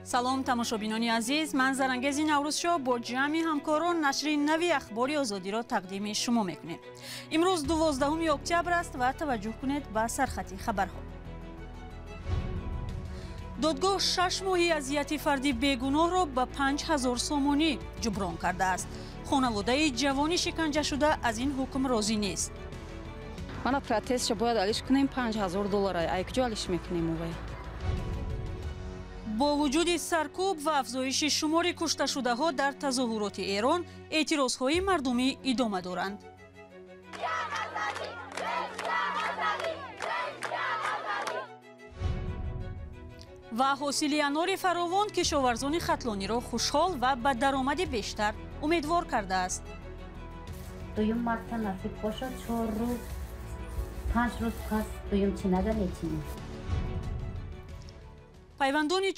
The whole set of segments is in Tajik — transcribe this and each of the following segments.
салом тамошобинони азиз, ман Зарангези Наврӯзшо бо ҷамъи ҳамкорон нашри нави ахбори озодиро тақдими шумо мекунем. имрӯз 12 октябр аст ва таваҷҷӯҳ кунед ба сархати хабарҳо. додгоҳ 6 моҳи азияти фарди бегуноҳро ба 5000 сомонӣ ҷуброн кардааст. хонаводаи ҷавони шиканҷашуда аз ин ҳукм розӣ нест. Мана протестша бояд алиш кунем $5000. Ай куҷо алиш мекунем овай? бо вуҷуди саркӯб ва афзоиши шумори кушташудаҳо дар тазоҳуроти Эрон, эътирозҳои мардумӣ идома доранд. ва ҳосили анори фаровон кишоварзони хатлониро хушҳол ва ба даромади бештар умедвор кардааст. дуюм марта насиб бошад 4 рӯз 5 рӯз пас дуюм чинага мечинем. пайвандони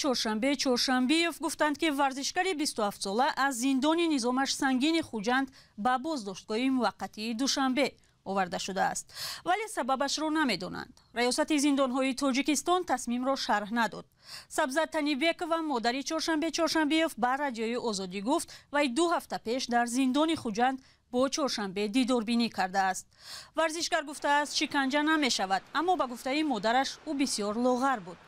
чоршанбеев гуфтанд ки варзишгари 27 сола аз зиндони низомаш сангини хуҷанд ба боздоштгоҳи муваққатии душанбе оварда шудааст, вале сабабашро намедонанд. раёсати зиндонҳои тоҷикистон тасмимро шарҳ надод. Сабзат Танибекова, модари Чоршанбеев, ба радиои Озодӣ гуфт вай 2 ҳафта пеш дар зиндони хуҷанд бо Чоршанбе дидорбинӣ кардааст. варзишгар гуфтааст шиканҷа намешавад, аммо ба гуфтаи модараш ӯ бисёр лоғар буд.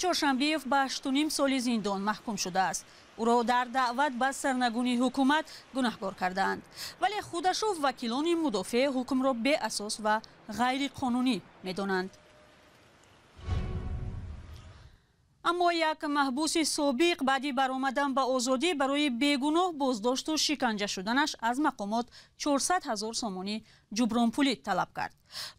Чоршанбеев ба 8 соли зиндон маҳкум шудааст. ӯро дар даъват ба сарнагуни ҳукумат гунаҳкор кардаанд, вале худашу вакилони мудофеъ ҳукмро беасос ва ғайриқонунӣ медонанд. аммо як маҳбуси собиқ баъди баромадан ба озодӣ барои бегуноҳ боздошту шиканҷа шуданаш аз мақомот 400 000 сомонӣ ҷубронпулӣ талаб кард.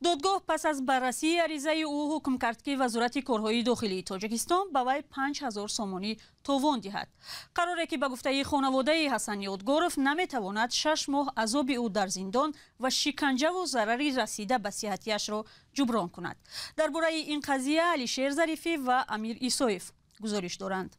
додгоҳ пас аз баррасии аризаи ӯ ҳукм кард ки вазорати корҳои дохилии Тоҷикистон ба вай 5000 сомонӣ товон диҳад. қароре ки ба гуфтаи хонаводаи Ҳасан Ёдгоров наметавонад 6 моҳ азоби ӯ дар зиндон ва шиканҷаву зарари расида ба сиҳатиашро ҷуброн кунад. дар бораи ин қазия Алишер Зарифӣ ва Амир Исоев гузориш доранд.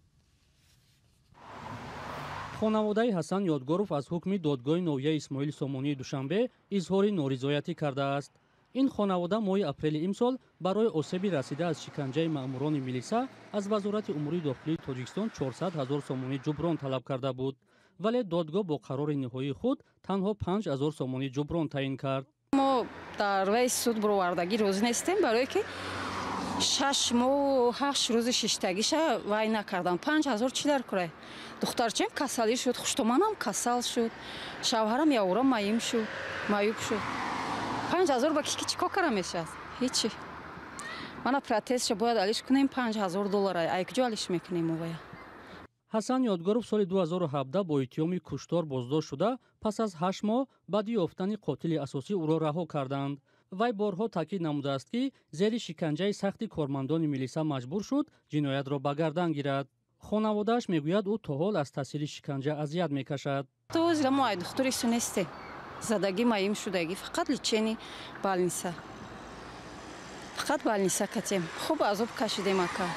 хонаводаи Ҳасан Ёдгоров аз ҳукми додгоҳи ноҳияи Исмоили Сомонии Душанбе изҳори норизоятӣ кардааст. ин хонавода моҳи апрели имсол барои осеби расида аз шиканҷаи маъмурони милиса аз вазорати умури дохилии Тоҷикистон 400 000 сомонӣ ҷуброн талаб карда буд, вале додгоҳ бо қарори ниҳоии худ танҳо 5000 сомонӣ ҷуброн таъин кард. мо дар вай суд баровардагӣ розӣ нестем, барое ки 6 моҳ 8 рӯзи шиштагиша вай накардам. 5000 чӣ дар кора? духтарчаем касалӣ шуд, хуштоманам касал шуд, шавҳарам явора маюб шуд. 5000 ба кӣ чӣ кор кара мешавад? ҳечи. мана протестша бояд алиш кунем $5000. ай куҷо алиш мекунем овая? Ҳасан Ёдгоров соли 2017 бо иттиҳоми куштор боздошт шуда, пас аз 8 моҳ баъди ёфтани қотили асосӣ ӯро раҳо карданд. вай борҳо таъкид намудааст ки зери шиканҷаи сахти кормандони милиса маҷбур шуд ҷиноятро ба гардан гирад. хонаводааш мегӯяд ӯ то ҳол аз таъсири шиканҷа азият мекашад. мо ай духтури су нестем. задагӣ маим шудагӣ фақат личени балниса. фақат балниса катем. хуб азоб кашидем ака.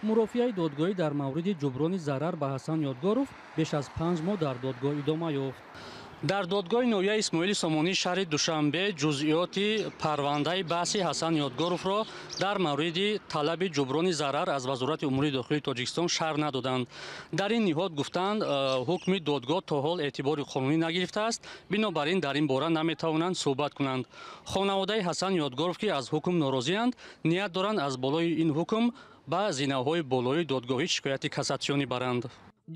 мурофиаи додгоҳӣ дар мавриди ҷуброни зарар ба Ҳасан Ёдгоров беш аз 5 моҳ дар додгоҳ идома ёфт. дар додгоҳи ноҳияи Исмоили Сомонӣ шаҳри Душанбе ҷузъиёти парвандаи баҳси Ҳасан Ёдгоровро дар мавриди талаби ҷуброни зарар аз вазорати умури дохилии Тоҷикистон шарҳ надоданд. дар ин ниҳод гуфтанд ҳукми додгоҳ то ҳол эътибори қонунӣ нагирифтааст, бинобар ин дар ин бора наметавонанд суҳбат кунанд. хонаводаи Ҳасан Ёдгоров ки аз ҳукм норозианд, ният доранд аз болои ин ҳукм ба зинаҳои болоии додгоҳӣ шикояти кассатсионӣ баранд.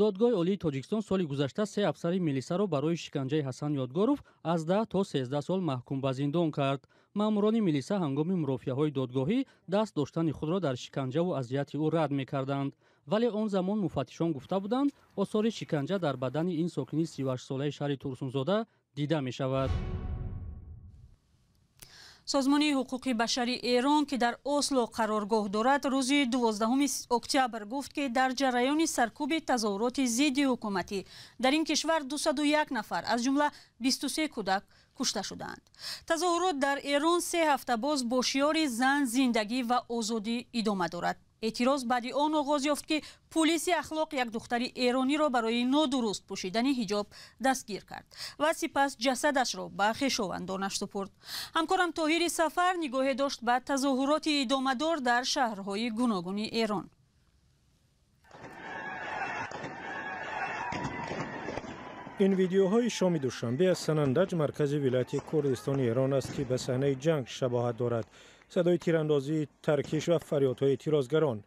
додгоҳи олии Тоҷикистон соли гузашта 3 афсари милисаро барои шиканҷаи Ҳасан Ёдгоров аз 10 то 13 сол маҳкум ба зиндон кард. маъмурони милиса ҳангоми мурофиаҳои додгоҳӣ даст доштани худро дар шиканҷаву азияти ӯ рад мекарданд, вале он замон муфаттишон гуфта буданд осори шиканҷа дар бадани ин сокини 38 солаи шаҳри Турсунзода дида мешавад. созмони ҳуқуқи башари Эрон ки дар Осло қароргоҳ дорад, рӯзи 12 октябр гуфт ки дар ҷараёни саркӯби тазоҳуроти зидди ҳукуматӣ дар ин кишвар 201 нафар аз ҷумла 23 кӯдак кушта шуданд. тазоҳурот дар Эрон 3 ҳафта боз бо шиёри зан, зиндагӣ ва озодӣ идома дорад. эътироз баъди он оғоз ёфт ки пулиси ахлоқ як духтари эрониро барои нодуруст пӯшидани ҳиҷоб дастгир кард ва сипас ҷасадашро ба хешовандонаш супурд. ҳамкорам Тоҳири Сафар нигоҳе дошт ба тазоҳуроти идомадор дар шаҳрҳои гуногуни Эрон. این ویدیوهای شام دوشنبه از سنندج مرکز ولایت کردستان ایران است که به صحنه جنگ شباهت دارد. صدای تیراندازی، ترکش و فریادهای اعتراضگران.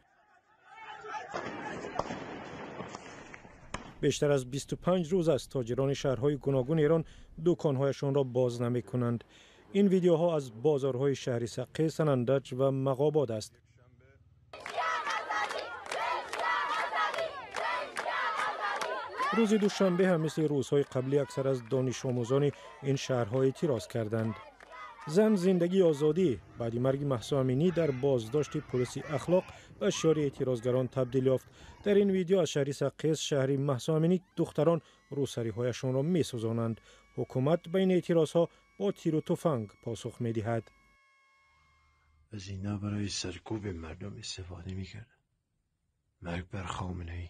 بیشتر از 25 روز است تاجران شهرهای گوناگون ایران دکانهایشان را باز نمی کنند. این ویدیوها از بازارهای شهر سقه، سنندج و مغاباد است. روز دوشنبه هم مثل روزهای قبلی اکثر از دانش آموزان این شهرها اعتراض کردند. زن زندگی آزادی بعد مرگ مهسا امینی در بازداشت پلیس اخلاق به شعار اعتراضگران تبدیل یافت. در این ویدیو از شهر سقه شهر مهسا امینی دختران روسری‌هایشان را می‌سوزانند. حکومت بین اعتراضها با تیر و تفنگ پاسخ می‌دهد. از اینا برای سرکوب مردم استفاده می‌کرد. مرگ بر خامنه‌ای.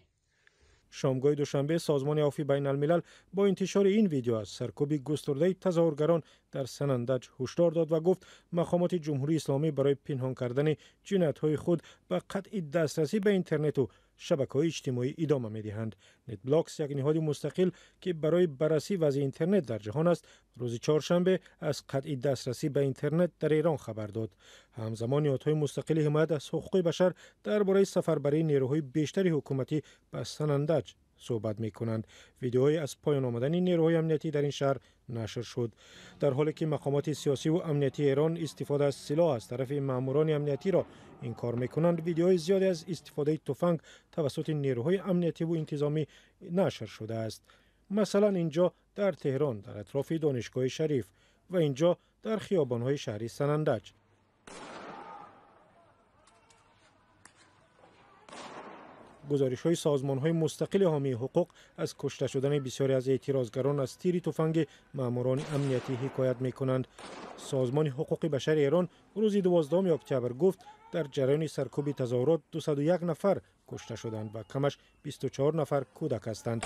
شامگاه دوشنبه سازمان عفو بین الملل با انتشار این ویدیو از سرکوب گسترده تظاهرگران در سنندج هشدار داد و گفت مقامات جمهوری اسلامی برای پنهان کردن جنایت‌های خود به قطع دسترسی به اینترنت و شبکه‌های اجتماعی ادامه می‌دهند. نتبلاکس یک نهاد مستقل که برای بررسی وضع اینترنت در جهان است، روز چهارشنبه از قطع دسترسی به اینترنت در ایران خبر داد. همزمان نهادهای مستقل حمایت از حقوق بشر درباره سفربری نیروهای بیشتری حکومتی به سنندج صحبت می‌کنند. ویدیوهای از پایان آمدن نیروهای امنیتی در این شهر نشر شد. در حالی که مقامات سیاسی و امنیتی ایران استفاده از سلاح از طرف ماموران امنیتی را انکار می‌کنند، ویدیوهای زیادی از استفاده تفنگ توسط نیروهای امنیتی و انتظامی نشر شده است. مثلا اینجا در تهران در اطراف دانشگاه شریف و اینجا در خیابان‌های شهری سنندج. گزارش‌های سازمان‌های مستقل حامی حقوق از کشته شدن بسیاری از اعتراضگران از تیر تفنگ ماموران امنیتی حکایت می‌کنند. سازمان حقوق بشر ایران روز 12 اکتبر گفت در جریان سرکوب تظاهرات 201 نفر کشته شدند و کمش 24 نفر کودک هستند.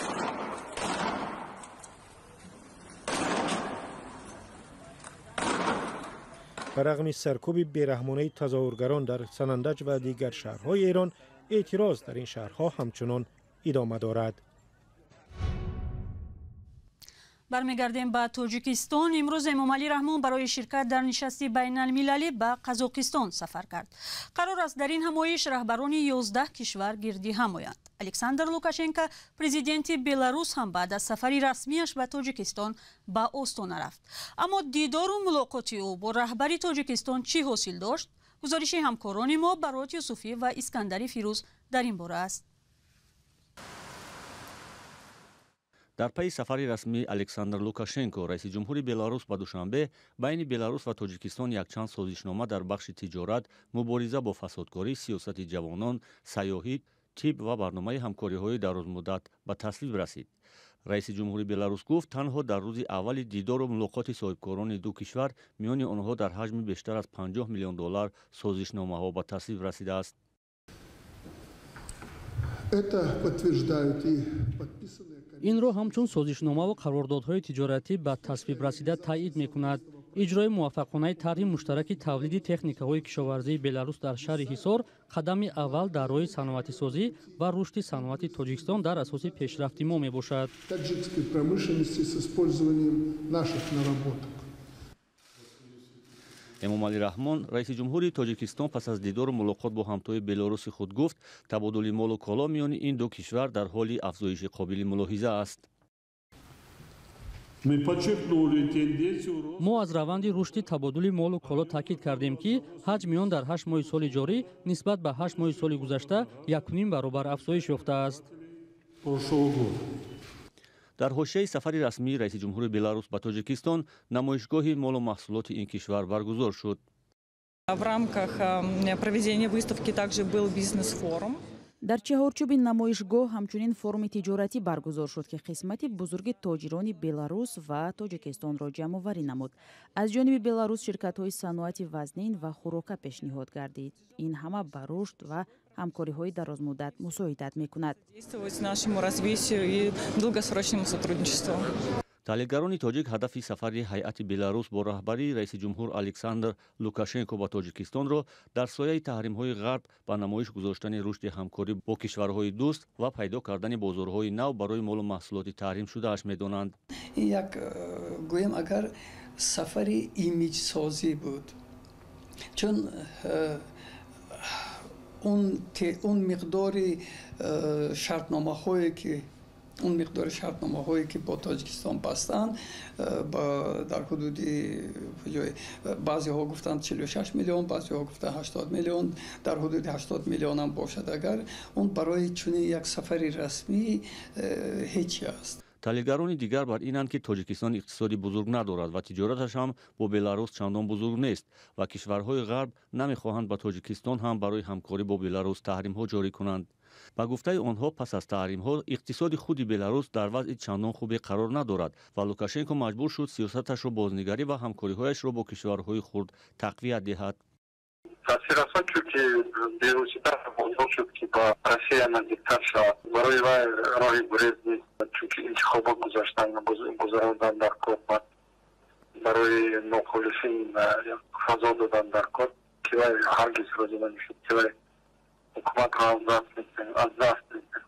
برغم سرکوب بیرحمانه تظاهرگران در سنندج و دیگر شهرهای ایران، اعتراض در این شهرها همچنان ادامه دارد. برمیگردیم به تاجیکستان. امروز امامعلی رحمان برای شرکت در نشست بین المللی به قزاقستان سفر کرد. قرار است در این همایش رهبران 11 کشور گردی هم آیند. الکساندر لوکاشنکو پرزیدنت بلاروس هم بعد از سفری رسمیش به تاجیکستان به آستانه رفت. اما دیدار و ملاقات او با رهبر تاجیکستان چی حاصل داشت؟ گزارش همکاران ما برات یوسفی و اسکندری فیروز در این باره است. در پی سفری رسمی الکساندر لوکاشنکو رئیس جمهوری بلاروس به دوشنبه بین بلاروس و تاجیکستان یکچند سازشنامه در بخش تجارت، مبارزه با فسادکاری، سیاست جوانان، سیاحت، طب و برنامه همکاری‌های درازمدت به تصویب رسید. رئیس جمهوری بلاروس گفت تنها در روز اول دیدار و ملاقات صاحبکاران دو کشور میان آنها در حجم بیشتر از 50 میلیون دلار سازشنامه‌ها به تصویب رسیده است. این رو همچون سازشنامه و قراردادهای تجارتی به تصویب رسیده تایید می‌کند. اجرای موفقانه طرح مشترک تولید تکنیک‌های کشاورزی بلاروس در شهر حصار قدم اول در راه صنعتی سازی و رشد صنعت تاجیکستان در اساس پیشرفت ما میباشد. امامعلی رحمان رئیس جمهوری تاجیکستان پس از دیدار و ملاقات با همتای بلاروسی خود گفت تبادل مال و کالا میان این دو کشور در حال افزایش قابل ملاحظه است. ما از روند رشد تبادل مال و کالا تاکید کردیم که حجم آن در 8 ماه سال جاری نسبت به 8 ماه سال گذشته 1.5 برابر افزایش یافته است. در حاشیه سفری رسمی رئیس جمهور بلاروس به تاجیکستان نمایشگاه مال و محصولات این کشور برگزار شد. В рамках проведения выставки также был бизнес-форум. در چهارچوب نمایشگاه همچنین فورум تجارتی برگزار شد که قسمت بزرگ تاجران بلاروس و تاجیکستان را جمع آوری نمود. از جانب بلاروس شرکت‌های صنعت وزنین و خوراک پیشنهاد گردید. این همه به رشد و همکاری‌های درازمدت مساعدت می‌کند. таҳлилгарони тоҷик ҳадафи сафари ҳайати беларус бо раҳбарии раиси ҷумҳур Александр Лукашенко ба Тоҷикистонро дар сояи таҳримҳои ғарб ба намоиш гузоштани рушди ҳамкорӣ бо кишварҳои дӯст ва пайдо кардани бозорҳои нав барои молу маҳсулоти таҳримшудааш медонанд. ин як гӯем агар сафари имиҷсозӣ буд, чун он миқдори шартномаҳое ки бо Тоҷикистон бастанд дар ҳудуди баъзеҳо гуфтанд 46 миллион, баъзеҳо гуфтанд 80 миллион, дар ҳудуди 80 миллион ам бошад, агар он барои чунин як сафари расмӣ ҳеҷ аст. таҳлилгарони дигар бар инанд ки Тоҷикистон иқтисоди бузург надорад ва тиҷораташ ҳам бо Беларус чандон бузург нест ва кишварҳои ғарб намехоҳанд ба Тоҷикистон ҳам барои ҳамкорӣ бо Беларус таҳримҳо ҷорӣ кунанд. ба гуфтаи онҳо пас аз таҳримҳо иқтисоди худи Беларус дар вазъи чандон хубе қарор надорад ва Лукашенко маҷбур шуд сиёсаташро бознигарӣ ва ҳамкориҳояшро бо кишварҳои хурд тақвият диҳад. تاثیر اصلا چونکه بیروسیتا موضوع شد که با روسیه نزدیکتر شد برای راه گریز نیست چونکه انتخابات گذراندن در کار برای مخالفین فضا دادن در کار که هرگز راضی نمیشد که حکومت را از دست میده.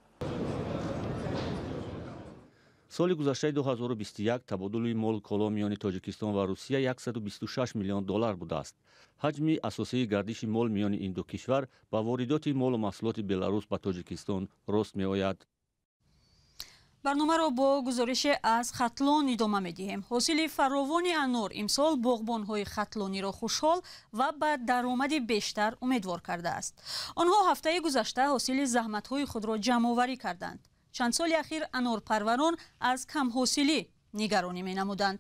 соли гузаштаи 2021 табодули мол коло миёни Тоҷикистон ва Русия 126 миллион доллар будааст. ҳаҷми асосии гардиши мол миёни ин ду кишвар ба воридоти молу маҳсулоти Беларус ба Тоҷикистон рост меояд. барномаро бо гузорише аз хатлон идома медиҳем. ҳосили фаровони анор имсол боғбонҳои хатлониро хушҳол ва ба даромади бештар умедвор кардааст. онҳо ҳафтаи гузашта ҳосили заҳматҳои худро ҷамъоварӣ карданд. чанд соли ахир анорпарварон аз камҳосилӣ нигаронӣ менамуданд.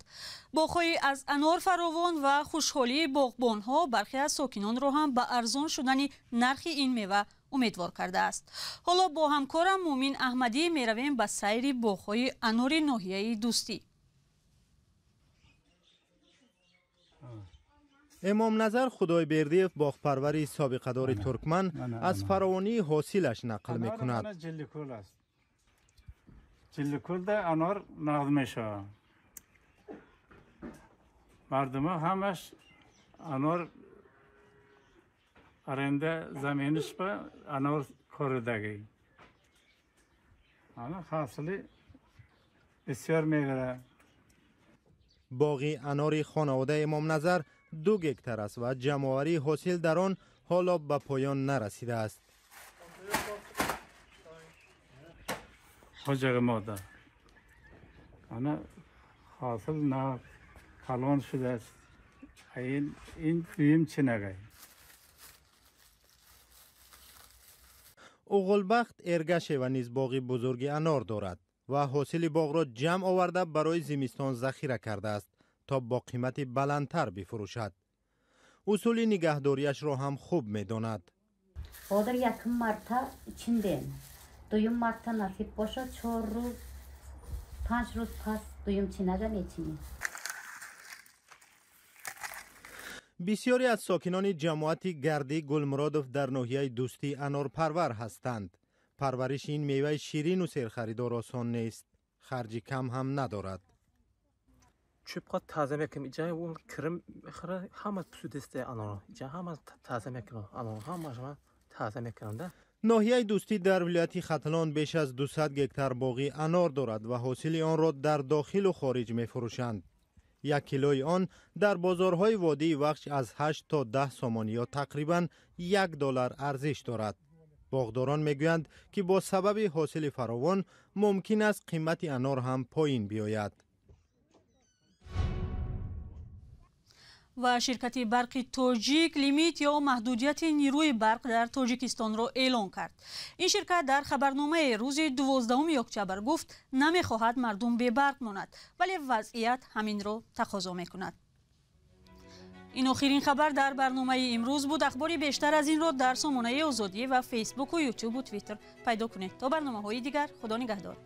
боғҳои аз анор фаровон ва хушҳолии боғбонҳо бархе аз сокинонро ҳам ба арзон шудани нархи ин мева умедвор кардааст. ҳоло бо ҳамкорам Муъмин Аҳмадӣ меравем ба сайри боғҳои анори ноҳияи Дӯстӣ. امامنظر خدایبردیев باغپروری سابقه‌دار ترکمن از فراوانی حاصلش نقل می‌کند. جلکل ده انار نقد میشه. مردم همش انار آرنده زمینش به انار خوردگی. آن حاصلی بسیار میگره. باغی اناری خانواده امامنظر 2 گکتر است و جمع‌آوری حاصل در آن حالا به پایان نرسیده است. حجر ماده آن حاصل نه کلان شده است. این دویم چی نگه؟ اوغلبخت ارگشه و نیز باغی بزرگی انار دارد و حاصل باغ را جمع آورده برای زمستان ذخیره کرده است تا با قیمت بلندتر بفروشد. اصول نگهداریش را هم خوب می‌داند. Odur yakın Mart'a içindeyim. Duyum Mart'a nasip boşa 4 روز 5 روز پس duyum çineden içini. بسیاری از ساکنان جماعت گردی گلمرادوف در ناحیه دوستی انارپرور هستند. پرورش این میوه شیرین و سرخریدار آسان نیست. خرج کم هم ندارد. چوب تازه میکنم اینجا اون کرم میخوره همه پسودسته انار اینجا همه تازه میکنم انار همه تازه میکنم. ناحیه دوستی در ولایت ختلان بیش از 200 گکتر باغی انار دارد و حاصل آن را در داخل و خارج میفروشند. 1 کیلوی آن در بازارهای وادی وخش از 8 تا 10 سومانی یا تقریباً $1 ارزش دارد. باغداران میگویند که با سبب حاصل فراوان ممکن است قیمت انار هم پایین بیاید. و شرکت برق توجیک لیمیت یا محدودیت نیروی برق در تاجیکستان را اعلام کرد. این شرکت در خبرنامه روز 12 اکتبر گفت نمیخواهد مردم بی برق ماند ولی وضعیت همین را تقاضا میکند. این آخرین خبر در برنامه امروز بود. اخباری بیشتر از این را در سامانه آزادی و فیسبوک و یوتیوب و توییتر پیدا کنید. تا برنامه‌های دیگر خدا نگهدار.